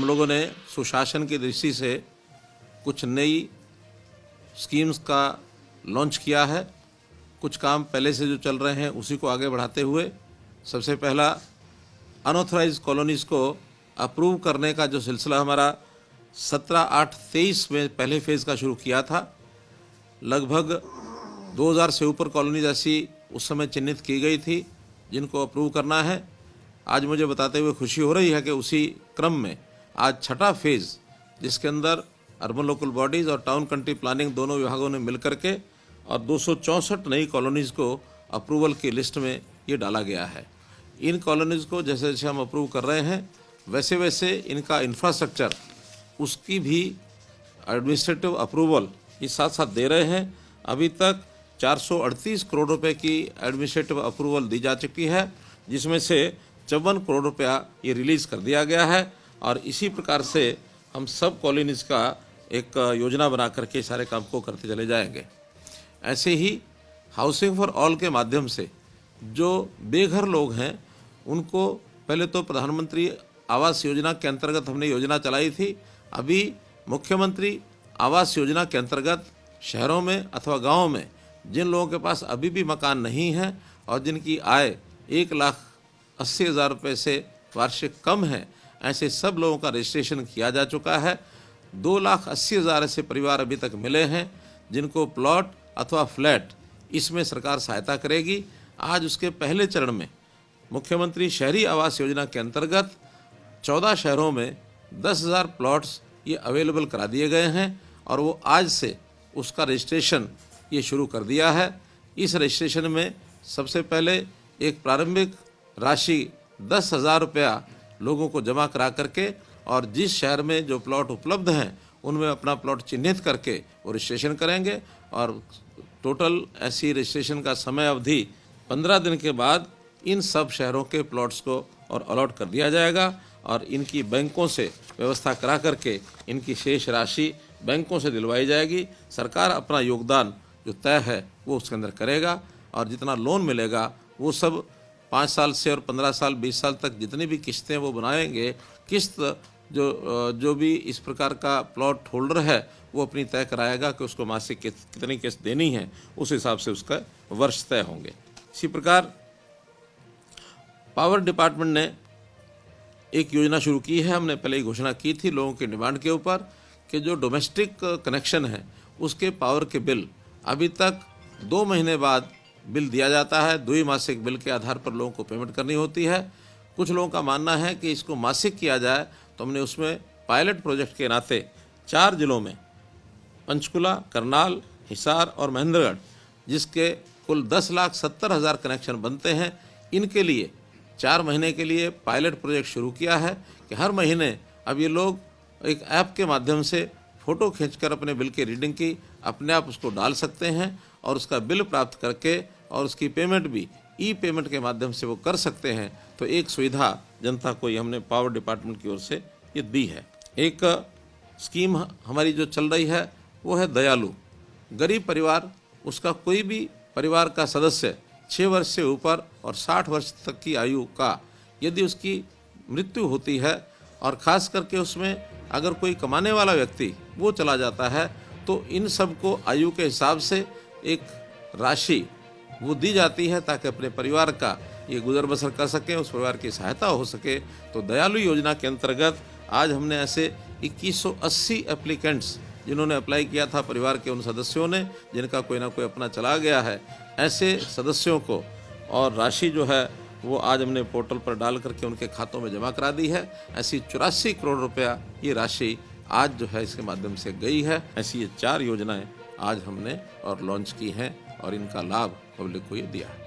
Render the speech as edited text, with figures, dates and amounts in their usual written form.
हम लोगों ने सुशासन की दृष्टि से कुछ नई स्कीम्स का लॉन्च किया है। कुछ काम पहले से जो चल रहे हैं उसी को आगे बढ़ाते हुए सबसे पहला अनऑथराइज कॉलोनीज़ को अप्रूव करने का जो सिलसिला हमारा 17/8/23 में पहले फेज़ का शुरू किया था। लगभग 2000 से ऊपर कॉलोनीज ऐसी उस समय चिन्हित की गई थी जिनको अप्रूव करना है। आज मुझे बताते हुए खुशी हो रही है कि उसी क्रम में आज छठा फेज़, जिसके अंदर अर्बन लोकल बॉडीज़ और टाउन कंट्री प्लानिंग दोनों विभागों ने मिलकर के और 264 नई कॉलोनीज़ को अप्रूवल की लिस्ट में ये डाला गया है। इन कॉलोनीज़ को जैसे जैसे हम अप्रूव कर रहे हैं वैसे वैसे इनका इंफ्रास्ट्रक्चर, उसकी भी एडमिनिस्ट्रेटिव अप्रूवल ये साथ साथ दे रहे हैं। अभी तक 438 करोड़ रुपए की एडमिनिस्ट्रेटिव अप्रूवल दी जा चुकी है, जिसमें से 54 करोड़ रुपया ये रिलीज़ कर दिया गया है। और इसी प्रकार से हम सब कॉलोनीज़ का एक योजना बना करके सारे काम को करते चले जाएंगे। ऐसे ही हाउसिंग फॉर ऑल के माध्यम से जो बेघर लोग हैं उनको पहले तो प्रधानमंत्री आवास योजना के अंतर्गत हमने योजना चलाई थी। अभी मुख्यमंत्री आवास योजना के अंतर्गत शहरों में अथवा गाँव में जिन लोगों के पास अभी भी मकान नहीं है और जिनकी आय 1,80,000 रुपये से वार्षिक कम है, ऐसे सब लोगों का रजिस्ट्रेशन किया जा चुका है। 2,80,000 ऐसे परिवार अभी तक मिले हैं जिनको प्लॉट अथवा फ्लैट इसमें सरकार सहायता करेगी। आज उसके पहले चरण में मुख्यमंत्री शहरी आवास योजना के अंतर्गत 14 शहरों में 10,000 प्लॉट्स ये अवेलेबल करा दिए गए हैं और वो आज से उसका रजिस्ट्रेशन ये शुरू कर दिया है। इस रजिस्ट्रेशन में सबसे पहले एक प्रारंभिक राशि 10,000 रुपया लोगों को जमा करा करके और जिस शहर में जो प्लॉट उपलब्ध हैं उनमें अपना प्लॉट चिन्हित करके वो रजिस्ट्रेशन करेंगे और टोटल ऐसी रजिस्ट्रेशन का समय अवधि 15 दिन के बाद इन सब शहरों के प्लॉट्स को और अलॉट कर दिया जाएगा और इनकी बैंकों से व्यवस्था करा करके इनकी शेष राशि बैंकों से दिलवाई जाएगी। सरकार अपना योगदान जो तय है वो उसके अंदर करेगा और जितना लोन मिलेगा वो सब 5 साल से और 15 साल 20 साल तक जितनी भी किस्तें वो बनाएंगे, किस्त जो भी इस प्रकार का प्लॉट होल्डर है वो अपनी तय कराएगा कि उसको मासिक कितनी किस्त देनी है, उस हिसाब से उसका वर्ष तय होंगे। इसी प्रकार पावर डिपार्टमेंट ने एक योजना शुरू की है। हमने पहले ही घोषणा की थी लोगों की डिमांड के ऊपर कि जो डोमेस्टिक कनेक्शन है उसके पावर के बिल अभी तक 2 महीने बाद बिल दिया जाता है। द्विमासिक बिल के आधार पर लोगों को पेमेंट करनी होती है। कुछ लोगों का मानना है कि इसको मासिक किया जाए, तो हमने उसमें पायलट प्रोजेक्ट के नाते 4 जिलों में पंचकुला, करनाल, हिसार और महेंद्रगढ़, जिसके कुल 10,70,000 कनेक्शन बनते हैं, इनके लिए 4 महीने के लिए पायलट प्रोजेक्ट शुरू किया है कि हर महीने अब ये लोग एक ऐप के माध्यम से फ़ोटो खींचकर अपने बिल की रीडिंग की अपने आप उसको डाल सकते हैं और उसका बिल प्राप्त करके और उसकी पेमेंट भी ई पेमेंट के माध्यम से वो कर सकते हैं। तो एक सुविधा जनता को ये हमने पावर डिपार्टमेंट की ओर से ये दी है। एक स्कीम हमारी जो चल रही है वो है दयालु। गरीब परिवार, उसका कोई भी परिवार का सदस्य 6 वर्ष से ऊपर और 60 वर्ष तक की आयु का यदि उसकी मृत्यु होती है और ख़ास करके उसमें अगर कोई कमाने वाला व्यक्ति वो चला जाता है, तो इन सब को आयु के हिसाब से एक राशि वो दी जाती है ताकि अपने परिवार का ये गुजर बसर कर सकें, उस परिवार की सहायता हो सके। तो दयालु योजना के अंतर्गत आज हमने ऐसे 2180 एप्लीकेंट्स जिन्होंने अप्लाई किया था, परिवार के उन सदस्यों ने जिनका कोई ना कोई अपना चला गया है, ऐसे सदस्यों को और राशि जो है वो आज हमने पोर्टल पर डाल करके उनके खातों में जमा करा दी है। ऐसी 84 करोड़ रुपया ये राशि आज जो है इसके माध्यम से गई है। ऐसी ये 4 योजनाएं आज हमने और लॉन्च की हैं और इनका लाभ पब्लिक को ये दिया है।